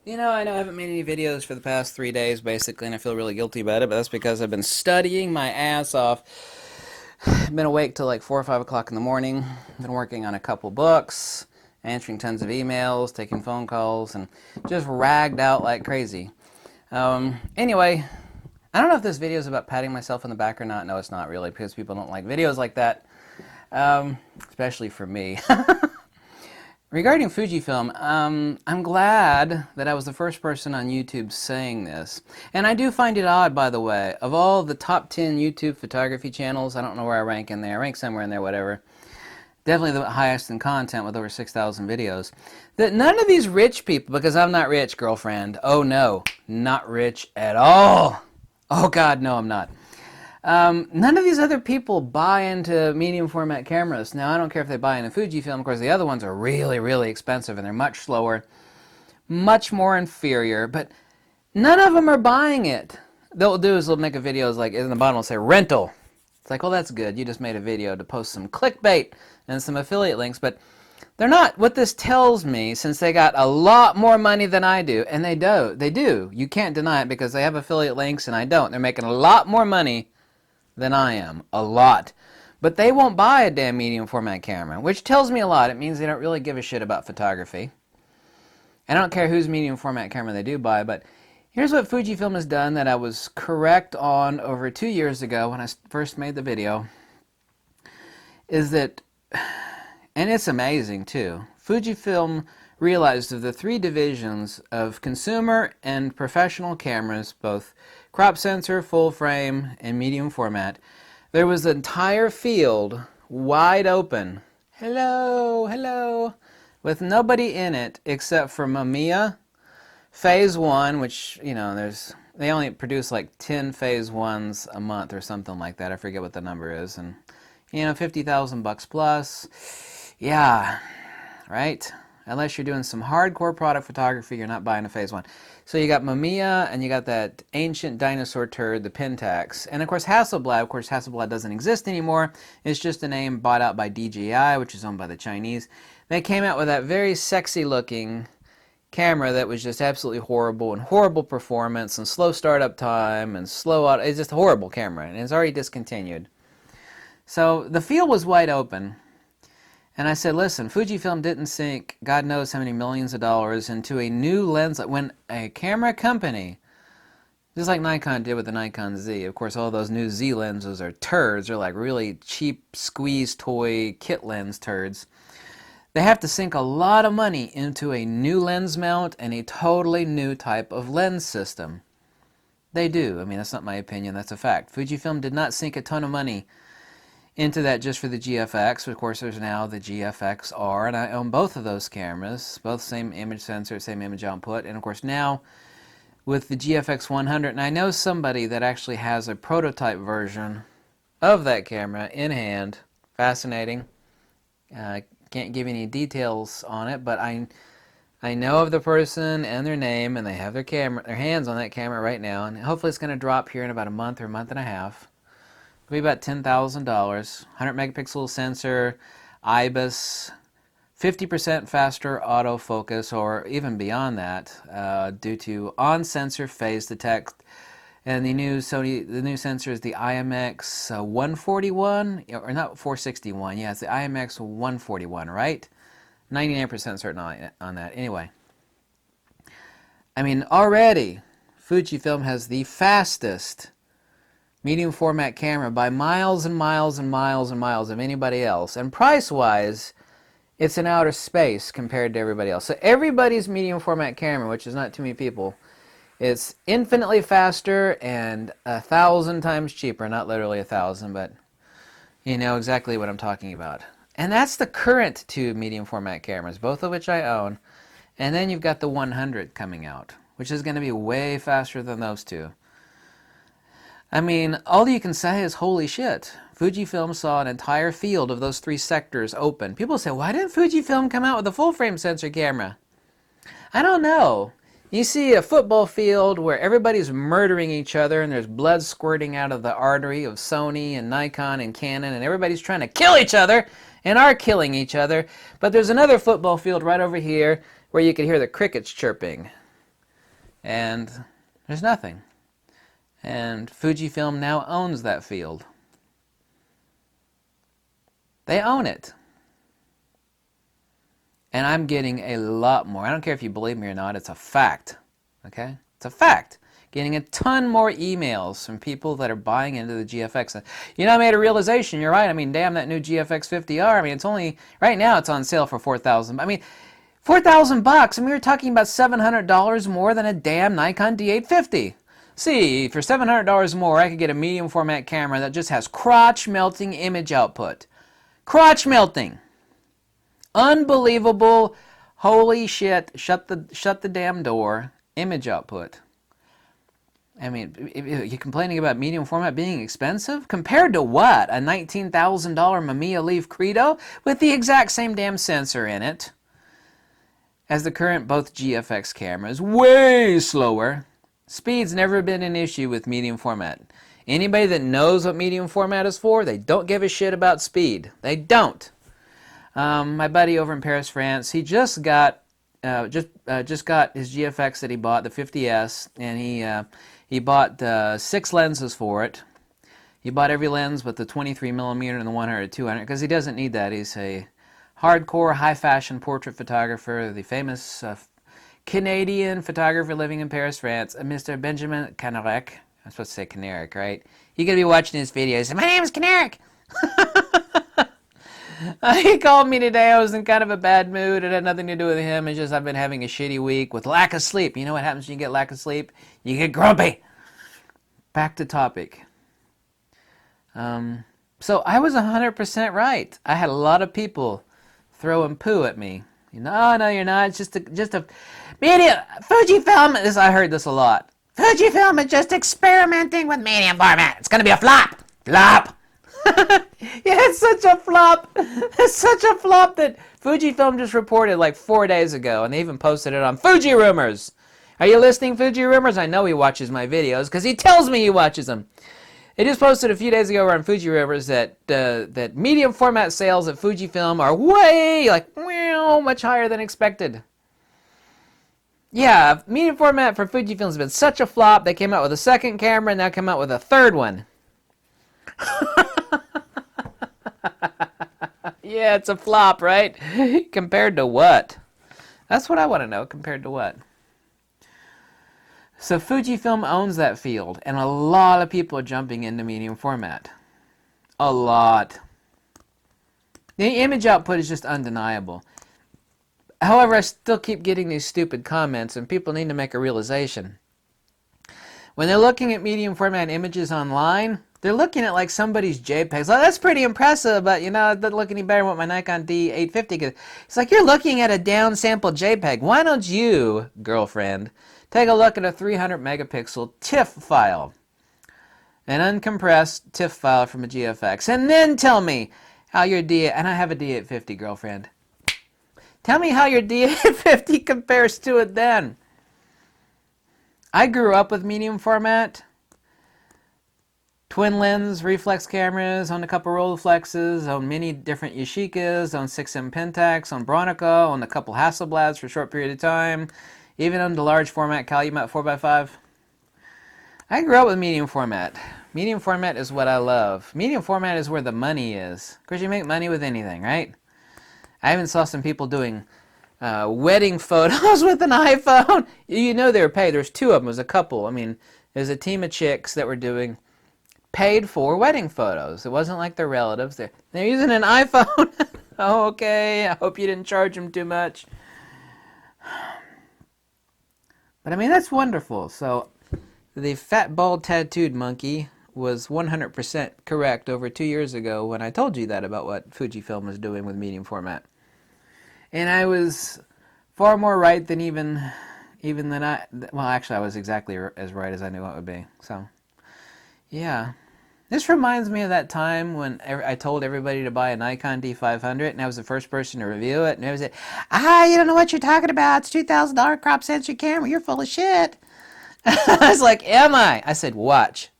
I know I haven't made any videos for the past 3 days, basically, and I feel really guilty about it, but that's because I've been studying my ass off. I've been awake till like 4 or 5 o'clock in the morning. Been working on a couple books, answering tons of emails, taking phone calls, and just ragged out like crazy. Anyway, I don't know if this video is about patting myself on the back or not. No, it's not really, because people don't like videos like that, especially for me. Regarding Fujifilm, I'm glad that I was the first person on YouTube saying this. And I do find it odd, by the way, of all the top 10 YouTube photography channels, I don't know where I rank in there, I rank somewhere in there, whatever. Definitely the highest in content with over 6,000 videos. That none of these rich people, because I'm not rich, girlfriend. Oh no, not rich at all. Oh God, no, I'm not. None of these other people buy into medium format cameras. Now, I don't care if they buy into Fujifilm. Of course, the other ones are really, really expensive, and they're much slower, much more inferior, but none of them are buying it. They'll do is they'll make a video, like in the bottom will say rental. It's like, oh, that's good. You just made a video to post some clickbait and some affiliate links, but they're not. What this tells me, since they got a lot more money than I do, and they do. You can't deny it because they have affiliate links and I don't. They're making a lot more money than I am. A lot. But they won't buy a damn medium format camera, which tells me a lot. It means they don't really give a shit about photography. I don't care whose medium format camera they do buy, but here's what Fujifilm has done that I was correct on over 2 years ago when I first made the video, is that, and it's amazing too, Fujifilm realized of the three divisions of consumer and professional cameras, both crop sensor, full frame, and medium format, there was an entire field wide open. Hello, hello. With nobody in it except for Mamiya, Phase 1, which, they only produce like 10 Phase 1s a month or something like that. I forget what the number is. And, 50,000 bucks plus. Yeah, right? Unless you're doing some hardcore product photography, you're not buying a Phase 1. So you got Mamiya, and you got that ancient dinosaur turd, the Pentax. And of course Hasselblad, doesn't exist anymore. It's just a name bought out by DJI, which is owned by the Chinese. They came out with that very sexy looking camera that was just absolutely horrible, and horrible performance, and slow startup time, and slow out. It's just a horrible camera, and it's already discontinued. So the field was wide open. And I said, listen, Fujifilm didn't sink God knows how many millions of dollars into a new lens. When a camera company, just like Nikon did with the Nikon Z, of course all those new Z lenses are turds. They're like really cheap squeeze toy kit lens turds. They have to sink a lot of money into a new lens mount and a totally new type of lens system. They do. I mean, that's not my opinion, that's a fact. Fujifilm did not sink a ton of money into that just for the GFX. Of course, there's now the GFX-R, and I own both of those cameras, both same image sensor, same image output, and of course now with the GFX 100, and I know somebody that actually has a prototype version of that camera in hand. Fascinating. Can't give any details on it, but I know of the person and their name, and they have their hands on that camera right now, and hopefully it's going to drop here in about a month or a month and a half. It'll be about $10,000. 100 megapixel sensor, IBIS, 50% faster autofocus, or even beyond that, due to on-sensor phase detect. And the new sensor is the IMX 141, or not 461. Yeah, it's the IMX 141, right? 99% certain on that. Anyway, I mean, already Fujifilm has the fastest medium format camera by miles and miles and miles and miles of anybody else. And price-wise, it's in outer space compared to everybody else. So everybody's medium format camera, which is not too many people, is infinitely faster and 1,000 times cheaper. Not literally 1,000, but you know exactly what I'm talking about. And that's the current two medium format cameras, both of which I own. And then you've got the 100 coming out, which is going to be way faster than those two. I mean, all you can say is, holy shit. Fujifilm saw an entire field of those three sectors open. People say, why didn't Fujifilm come out with a full-frame sensor camera? I don't know. You see a football field where everybody's murdering each other and there's blood squirting out of the artery of Sony and Nikon and Canon, and everybody's trying to kill each other and are killing each other. But there's another football field right over here where you can hear the crickets chirping. And there's nothing. And Fujifilm now owns that field. They own it. And I'm getting a lot more. I don't care if you believe me or not, it's a fact. Okay? It's a fact. Getting a ton more emails from people that are buying into the GFX. You know, I made a realization, you're right. I mean, damn, that new GFX 50R, I mean, it's only, right now it's on sale for $4,000. I mean, $4,000. I mean, we're talking about $700 more than a damn Nikon D850. See, for $700 more, I could get a medium format camera that just has crotch melting image output. Crotch melting. Unbelievable. Holy shit. Shut the damn door. Image output. I mean, you're complaining about medium format being expensive? Compared to what? A $19,000 Mamiya Leaf Credo with the exact same damn sensor in it as the current both GFX cameras. Way slower. Speed's never been an issue with medium format. Anybody that knows what medium format is for, they don't give a shit about speed. They don't. My buddy over in Paris, France, he just got his GFX that he bought, the 50S, and he bought 6 lenses for it. He bought every lens but the 23mm and the 100-200 because he doesn't need that. He's a hardcore, high-fashion portrait photographer, the famous Canadian photographer living in Paris, France, Mr. Benjamin Canarek. I'm supposed to say Canarek, right? You're going to be watching his videos. My name is Canarek. He called me today. I was in kind of a bad mood. It had nothing to do with him. It's just I've been having a shitty week with lack of sleep. You know what happens when you get lack of sleep? You get grumpy. Back to topic. So I was 100% right. I had a lot of people throwing poo at me. No, you're not. It's just a media. Fujifilm. I heard this a lot. Fujifilm is just experimenting with medium format. It's gonna be a flop. Flop. Yeah, it's such a flop. It's such a flop that Fujifilm just reported like 4 days ago, and they even posted it on Fuji Rumors. Are you listening, Fuji Rumors? I know he watches my videos because he tells me he watches them. It just posted a few days ago on Fuji Rumors that medium format sales at Fujifilm are way, much higher than expected. Yeah, medium format for Fujifilm has been such a flop. They came out with a second camera and now come out with a third one. Yeah, it's a flop, right? Compared to what? That's what I want to know. Compared to what? So Fujifilm owns that field, and a lot of people are jumping into medium format. A lot. The image output is just undeniable. However, I still keep getting these stupid comments, and people need to make a realization. When they're looking at medium format images online, they're looking at like somebody's JPEGs. Oh, that's pretty impressive, but it doesn't look any better than what my Nikon D850 could. It's like you're looking at a downsampled JPEG. Why don't you, girlfriend, take a look at a 300 megapixel TIFF file, an uncompressed TIFF file from a GFX, and then tell me how your and I have a D850, girlfriend. Tell me how your D850 compares to it then. I grew up with medium format, twin lens reflex cameras, on a couple Rolleiflexes, on many different Yashicas, on 6M Pentax, on Bronica, on a couple Hasselblads for a short period of time, even on the large format Calumet 4x5. I grew up with medium format. Medium format is what I love. Medium format is where the money is. Of course, you make money with anything, right? I even saw some people doing wedding photos with an iPhone. You know they were paid. There's 2 of them. It was a couple. I mean, there's a team of chicks that were doing paid for wedding photos. It wasn't like their relatives. They're using an iPhone. Oh, okay. I hope you didn't charge them too much. But I mean, that's wonderful. So the fat, bald, tattooed monkey was 100% correct over 2 years ago when I told you that about what Fujifilm was doing with medium format. And I was far more right than even than well, actually I was exactly as right as I knew it would be. So, yeah. This reminds me of that time when I told everybody to buy a Nikon D500 and I was the first person to review it, and everybody said, you don't know what you're talking about. It's $2,000 crop sensor camera. You're full of shit. I was like, am I? I said, watch.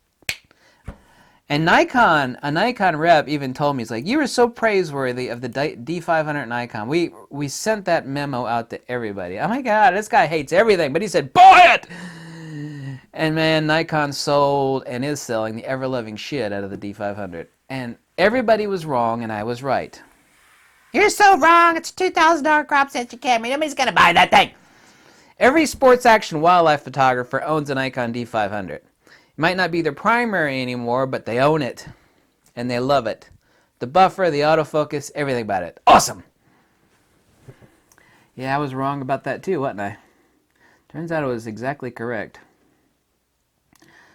And a Nikon rep even told me, he's like, you were so praiseworthy of the D500 Nikon. We sent that memo out to everybody. Oh my God, this guy hates everything, but he said, buy it! And man, Nikon sold and is selling the ever-loving shit out of the D500. And everybody was wrong, and I was right. You're so wrong. It's a $2,000 crop sensor camera. Nobody's going to buy that thing. Every sports action wildlife photographer owns a Nikon D500. It might not be their primary anymore, but they own it. And they love it. The buffer, the autofocus, everything about it. Awesome! Yeah, I was wrong about that too, wasn't I? Turns out I was exactly correct.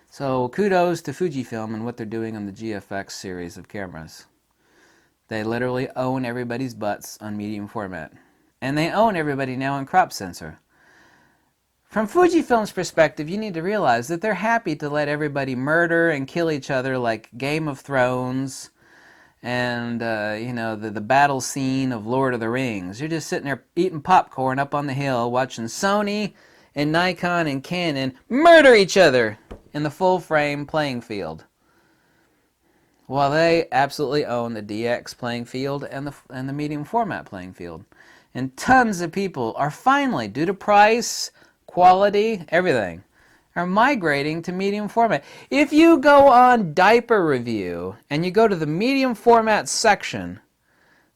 So kudos to Fujifilm and what they're doing on the GFX series of cameras. They literally own everybody's butts on medium format. And they own everybody now on crop sensor. From Fujifilm's perspective, you need to realize that they're happy to let everybody murder and kill each other like Game of Thrones and, the battle scene of Lord of the Rings. You're just sitting there eating popcorn up on the hill watching Sony and Nikon and Canon murder each other in the full-frame playing field. While they absolutely own the DX playing field and the medium format playing field. And tons of people are finally, due to price, quality, everything, are migrating to medium format. If you go on Diaper Review and you go to the medium format section,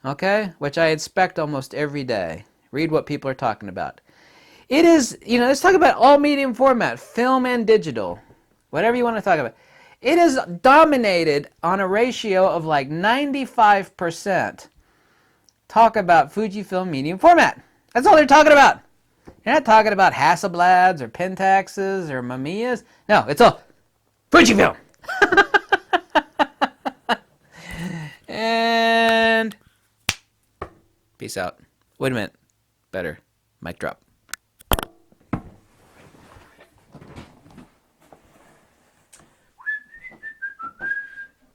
okay, which I inspect almost every day, read what people are talking about. It is, let's talk about all medium format, film and digital, whatever you want to talk about. It is dominated on a ratio of like 95%. Talk about Fujifilm medium format. That's all they're talking about. You're not talking about Hasselblads or Pentaxes or Mamiyas. No, it's all Fujifilm. And peace out. Wait a minute. Better. Mic drop.